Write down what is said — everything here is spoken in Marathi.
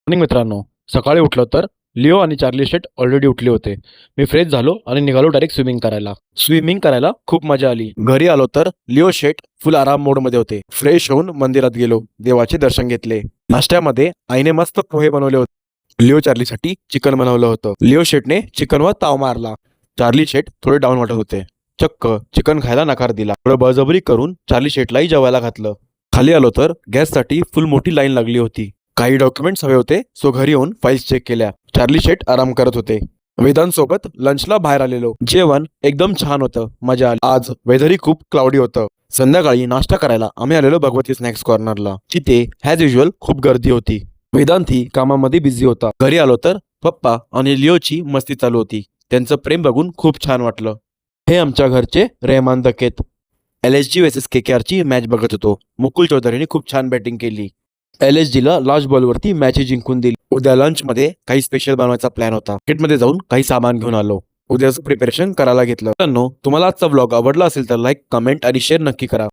मॉर्निंग मित्रांनो, सकाळी उठलो तर लिओ आणि चार्ली शेट ऑलरेडी उठले होते. मी फ्रेश झालो आणि निघालो डायरेक्ट स्विमिंग करायला खूप मजा आली. घरी आलो तर लिओ शेट फुल आराम मोडमध्ये होते. फ्रेश होऊन मंदिरात गेलो, देवाचे दर्शन घेतले. नाश्त्यामध्ये आईने मस्त पोहे बनवले होते. लिओ चार्लीसाठी चिकन बनवलं होतं. लिओ शेटने चिकनवर ताव मारला. चार्ली शेट थोडे डाऊन वाटत होते. चक्क चिकन खायला नकार दिला. थोडं बळजबरी करून चार्ली शेटलाही जेवायला घातलं. खाली आलो तर गॅससाठी फुल मोठी लाईन लागली होती. काही डॉक्युमेंट्स हवे होते, सो घरी येऊन फाईल्स चेक केल्या. चार्ली शेट आराम करत होते. वेदांसोबत लंचला बाहेर आलेलो. जेवण एकदम छान होतं, मजा आली. आज वेदरही खूप क्लाउडी होतं. संध्याकाळी नाश्ता करायला आम्ही आलेलो भगवती स्नॅक्स कॉर्नरला. तिथे ॲज युजल खूप गर्दी होती. वेदांतही कामामध्ये बिझी होता. घरी आलो तर पप्पा आणि लिओची मस्ती चालू होती. त्यांचं प्रेम बघून खूप छान वाटलं. हे आमच्या घरचे रेहमान दकेत. LSG vs KKRची मॅच बघत होतो. मुकुल चौधरीने खूप छान बॅटिंग केली. LSGला लास्ट बॉलवरती मॅच जिंकून दिली. उद्या लंचमध्ये काही स्पेशल बनवायचा प्लॅन होता. मार्केटमध्ये जाऊन काही सामान घेऊन आलो. उद्याचं प्रिपरेशन करायला घेतलं. मित्रांनो, तुम्हाला आजचा व्लॉग आवडला असेल तर लाईक, कमेंट आणि शेअर नक्की करा.